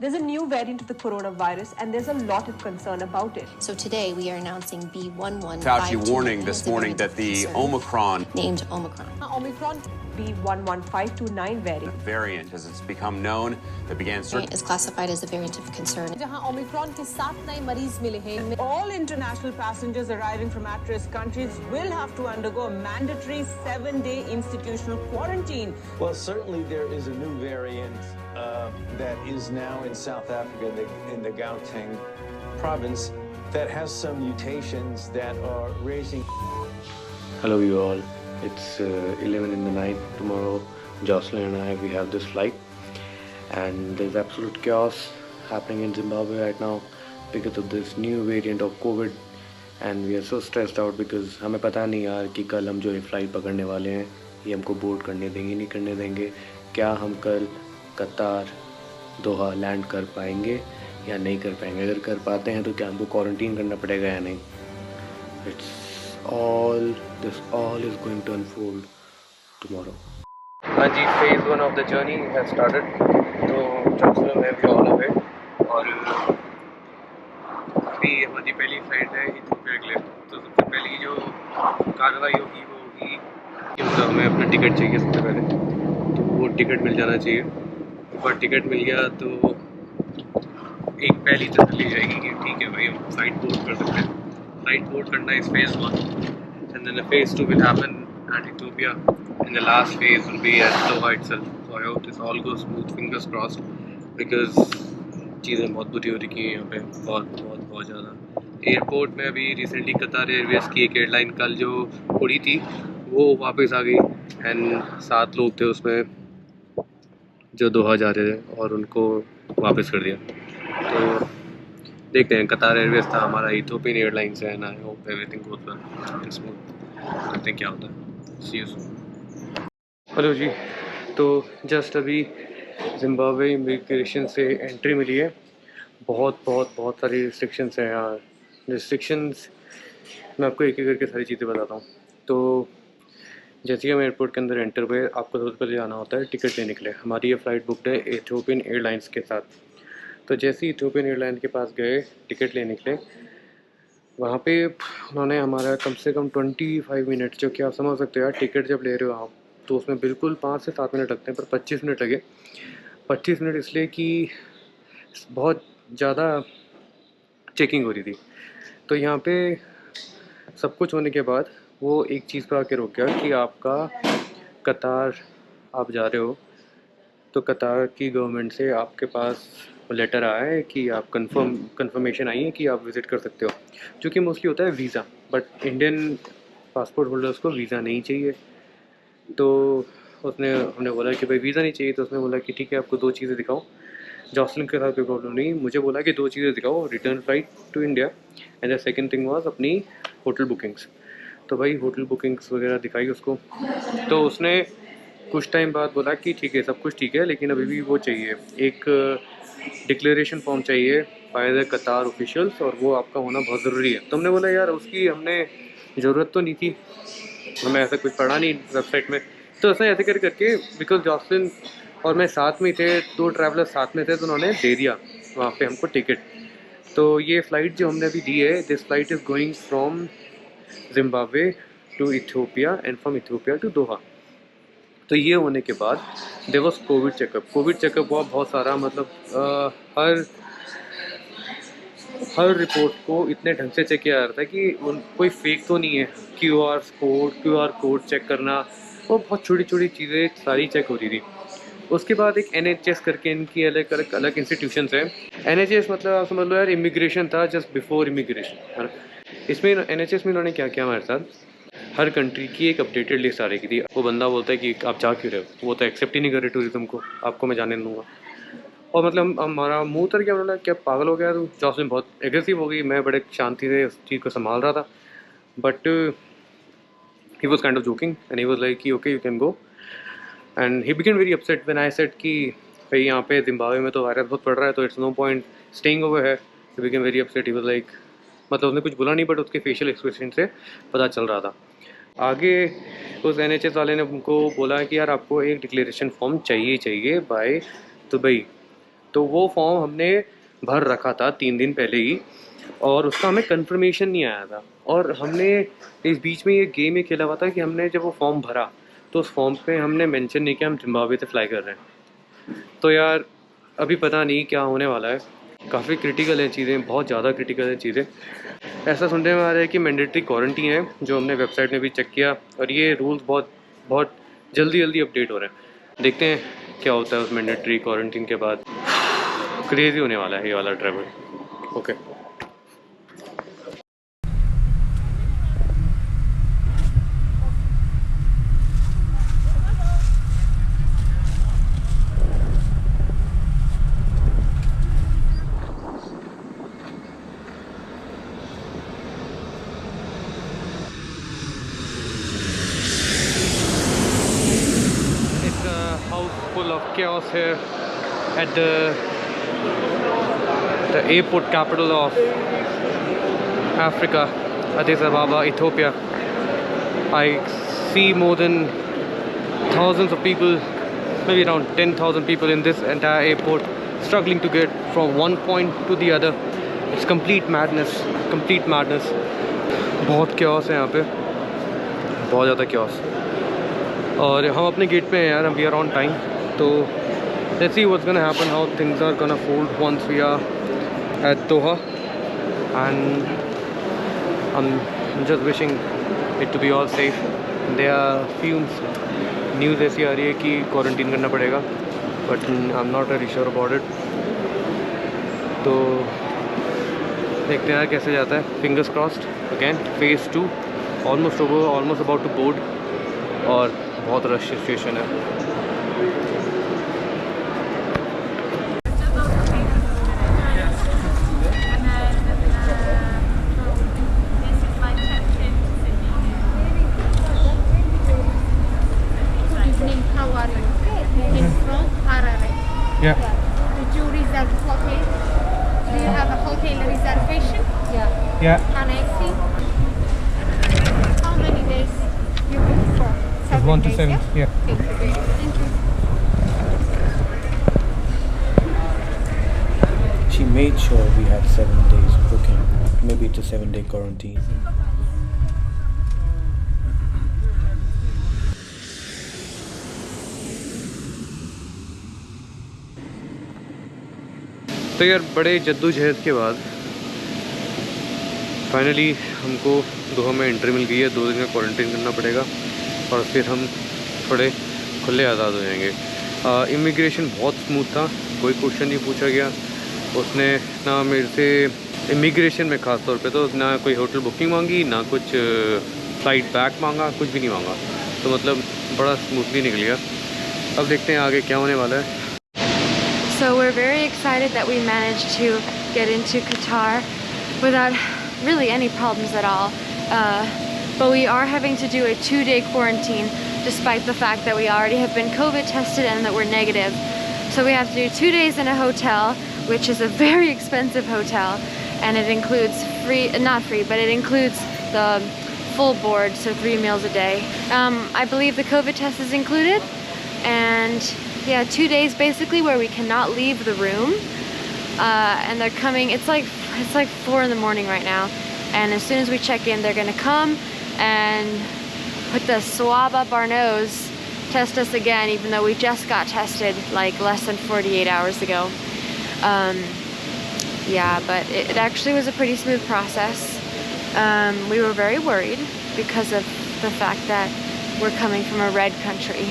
There's a new variant of the coronavirus and there's a lot of concern about it. So today we are announcing B.1.1.529. Fauci warning this morning that the Omicron named Omicron. Omicron B.1.1.529 variant, as it's become known, that began is classified as a variant of concern. जहां Omicron के 7 नए मरीज मिले हैं. All international passengers arriving from at-risk countries will have to undergo a mandatory 7-day institutional quarantine. Well, certainly there is a new variant that is now in South Africa, in the Gauteng province, that has some mutations that are raising. Hello, you all. It's 11 in the night. Tomorrow, Jocelyn and I, we have this flight. And there's absolute chaos happening in Zimbabwe right now because of this new variant of COVID. And we are so stressed out because हमें पता नहीं यार कि कल हम जो ये flight पकड़ने वाले हैं ये हमको बोर्ड करने देंगे नहीं करने देंगे, क्या हम कल कतार दोहा लैंड कर पाएंगे या नहीं कर पाएंगे, अगर कर पाते हैं तो क्या हमको क्वारंटीन करना पड़ेगा या नहीं. This all is going to unfold tomorrow. हाँ जी, phase 1 of the journey has started. तो जॉसलिन है भी ऑल अवे और अभी हमारी पहली फ्लाइट है इथियोपिया के लिए. तो सबसे पहली जो कार्रवाई होगी वो होगी कि मतलब हमें अपना टिकट चाहिए सबसे पहले. तो वो टिकट मिल जाना चाहिए. एक बार टिकट मिल गया तो एक पहली तसल्ली जाएगी कि ठीक है भाई हम फ्लाइट बोर्ड कर सकते हैं. फ्लाइट बोर्ड करना इस phase 1 and then the phase 2 will happen at Ethiopia and the last phase will be at Doha itself. So I hope this all goes smooth, fingers crossed, because चीज़ें बहुत बुरी हो रही हैं यहाँ पे, बहुत ज़्यादा. एयरपोर्ट में अभी रिसेंटली कतार एयरवेज की एक एयरलाइन कल जो उड़ी थी वो वापस आ गई एंड 7 लोग थे उसमें जो दोहा जा रहे थे और उनको वापस कर दिया. तो देखते हैं, कतार एयरवेज था हमारा, इथियोपियन एयरलाइंस है, and I hope everything goes well and smooth. देखते हैं क्या होता है. सी यू सून. हेलो जी, तो जस्ट अभी जिम्बाब्वे इमिग्रेशन से एंट्री मिली है. बहुत सारी रिस्ट्रिक्शंस हैं यार. रिस्ट्रिक्शंस मैं आपको एक एक करके सारी चीज़ें बताता हूँ. तो जैसे ही हम एयरपोर्ट के अंदर एंटर हुए आपको सबसे पहले जाना होता है टिकट लेने के लिए. हमारी ये फ़्लाइट बुकड है इथियोपियन एयरलाइंस के साथ. तो जैसे ही इथियोपियन एयरलाइन के पास गए टिकट लेने के लिए, वहाँ पे उन्होंने हमारा कम से कम 25 मिनट, जो कि आप समझ सकते हो यार, टिकट जब ले रहे हो आप तो उसमें बिल्कुल 5 से 7 मिनट लगते हैं, पर 25 मिनट लगे. 25 मिनट इसलिए कि बहुत ज़्यादा चेकिंग हो रही थी. तो यहाँ पे सब कुछ होने के बाद वो एक चीज़ पर आके रोक गया कि आपका कतार आप जा रहे हो तो कतार की गवर्नमेंट से आपके पास लेटर आया है कि आप कंफर्मेशन आई है कि आप विज़िट कर सकते हो, जो कि मोस्टली होता है visa. But Indian passport holders को वीज़ा नहीं चाहिए. तो हमने बोला कि भाई वीज़ा नहीं चाहिए. तो उसने बोला कि ठीक है आपको 2 चीज़ें दिखाओ. जॉसलिन के साथ कोई प्रॉब्लम नहीं, मुझे बोला कि 2 चीज़ें दिखाओ, return flight to India and the second thing was अपनी होटल बुकिंग्स. तो भाई होटल बुकिंग्स वगैरह दिखाई उसको. तो उसने कुछ टाइम बाद बोला कि ठीक है सब कुछ ठीक है, लेकिन अभी भी वो चाहिए, एक डिक्लेरेशन फॉर्म चाहिए बाय द कतार ऑफिशियल्स, और वो आपका होना बहुत ज़रूरी है. तो हमने बोला यार उसकी हमने ज़रूरत तो नहीं थी, हमें ऐसा कुछ पढ़ा नहीं वेबसाइट में. तो ऐसे करके बिकॉज जॉसलिन और मैं साथ में थे, 2 ट्रैवलर्स साथ में थे, तो उन्होंने दे दिया वहाँ पे हमको टिकट. तो ये फ़्लाइट जो हमने अभी दी है, this flight is going from Zimbabwe to Ethiopia and from Ethiopia to Doha. तो ये होने के बाद देयर वाज कोविड चेकअप हुआ बहुत सारा. मतलब हर रिपोर्ट को इतने ढंग से चेक किया जा रहा था कि कोई फेक तो नहीं है. QR कोड चेक करना, वो बहुत छोटी चीज़ें सारी चेक हो रही थी. उसके बाद एक NHS करके इनकी अलग इंस्टीट्यूशंस हैं. NHS मतलब आप समझ लो यार इमिग्रेशन था जस्ट बिफोर इमिग्रेशन, है ना. इसमें NHS में इन्होंने क्या किया हमारे साथ, हर कंट्री की एक अपडेटेड लिस्ट आ रही थी. वो बंदा बोलता है कि आप जा क्यों रहे हो, वो तो एक्सेप्ट ही नहीं कर रहे टूरिज्म को, आपको मैं जाने दूँगा. और मतलब हमारा मुंह उतर गया. बोला क्या पागल हो गया तू. जॉसलिन बहुत एग्रेसिव हो गई. मैं बड़े शांति से उस चीज़ को संभाल रहा था, but he was kind of joking and he was like कि okay you can go. And he became very upset when I said कि भाई यहाँ पे जिम्बाब्वे में तो वायरस बहुत पड़ रहा है, तो it's no point staying over है. He became very upset. He was like, मतलब उसने कुछ बोला नहीं, बट उसके फेशियल एक्सप्रेशन से पता चल रहा था. आगे उस NHS वाले ने उनको बोला कि यार आपको एक डिक्लेरेशन फॉर्म चाहिए बाय दुबई. तो वो फॉर्म हमने भर रखा था 3 दिन पहले ही, और उसका हमें कंफर्मेशन नहीं आया था। और हमने इस बीच में ये गेम ये खेला हुआ था कि हमने जब वो फॉर्म भरा तो उस फॉर्म पे हमने मेंशन नहीं किया हम जिम्बाब्वे से फ्लाई कर रहे हैं। तो यार अभी पता नहीं क्या होने वाला है, काफ़ी क्रिटिकल है चीज़ें, बहुत ज़्यादा क्रिटिकल है चीज़ें। ऐसा सुनने में आ रहा है कि मैंडेटरी क्वारंटीन है, जो हमने वेबसाइट में भी चेक किया, और ये रूल्स बहुत जल्दी अपडेट हो रहे हैं। देखते हैं क्या होता है उस मैंडेटरी क्वारंटीन के बाद। क्रेज़ी होने वाला है ये वाला travel. Okay full of chaos here at the airport capital of Africa, Addis Ababa, Ethiopia. I see more than thousands of people, maybe around 10,000 people in this entire airport, struggling to get from one point to the other. It's complete madness, complete madness. बहुत chaos है यहाँ पे, बहुत ज़्यादा chaos. और हम अपने gate पे हैं यार, we are on time. तो let's see what's gonna happen, how things are gonna fold once we are at Doha. And I'm just wishing it to be all safe. There are fumes, news ऐसी आ रही है कि quarantine करना पड़ेगा, but I'm not really sure about it. तो देखते हैं यार कैसे जाता है. Fingers crossed. Again, phase 2 almost over, almost about to board. और बहुत रश सिचुएशन है. Yeah. Did you reserve hotel? Do you have a hotel reservation? Yeah. Can I see? How many days you booked for? 7 to days, 7. Yeah. Okay, thank you. She made sure we had 7 days booking. Maybe it's a 7-day quarantine. तो यार बड़े जद्दोजहद के बाद finally हमको दोहा में entry मिल गई है. 2 दिन का क्वारंटीन करना पड़ेगा और फिर हम थोड़े खुले आज़ाद हो जाएंगे. इमिग्रेशन बहुत स्मूथ था, कोई क्वेश्चन नहीं पूछा गया. उसने ना मेरे से इमिग्रेशन में ख़ास तौर पे तो ना कोई होटल बुकिंग मांगी, ना कुछ फ्लाइट बैक मांगा, कुछ भी नहीं मांगा. तो मतलब बड़ा स्मूथली निकल गया. अब देखते हैं आगे क्या होने वाला है. So we're very excited that we managed to get into Qatar without really any problems at all. But we are having to do a 2-day quarantine despite the fact that we already have been COVID tested and that we're negative. So we have to do 2 days in a hotel, which is a very expensive hotel, and it includes not free, but it includes the full board, so 3 meals a day. I believe the COVID test is included, and yeah, 2 days basically where we cannot leave the room, and they're coming. It's like 4 in the morning right now, and as soon as we check in, they're gonna come and put the swab up our nose, test us again, even though we just got tested like less than 48 hours ago. Yeah, but it actually was a pretty smooth process. We were very worried because of the fact that we're coming from a red country.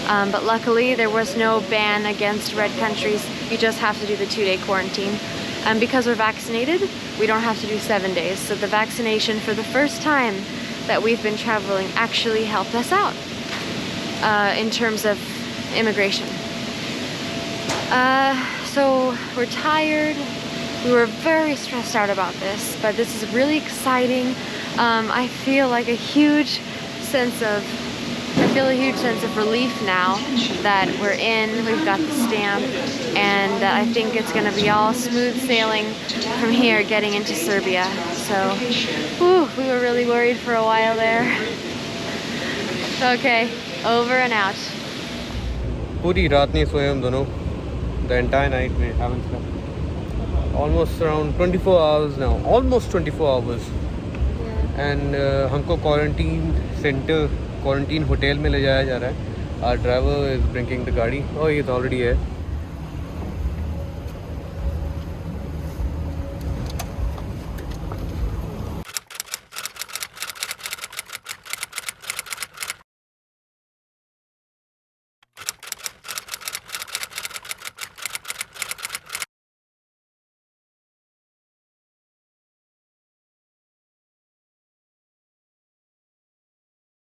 But luckily there was no ban against red countries. You just have to do the 2-day quarantine. And because we're vaccinated, we don't have to do 7 days. So the vaccination for the first time that we've been traveling actually helped us out in terms of immigration. So we're tired. We were very stressed out about this, but this is really exciting. I feel a huge sense of relief now that we're in. We've got the stamp, and I think it's going to be all smooth sailing from here getting into Serbia. So, we were really worried for a while there. Okay, over and out. पूरी रात नहीं सोए हम दोनों, the entire night we haven't slept. Almost around 24 hours now. Almost 24 hours. And हमको quarantine center, quarantine hotel में ले जाया जा रहा है. Our driver is bringing the गाड़ी. Oh, he's already here.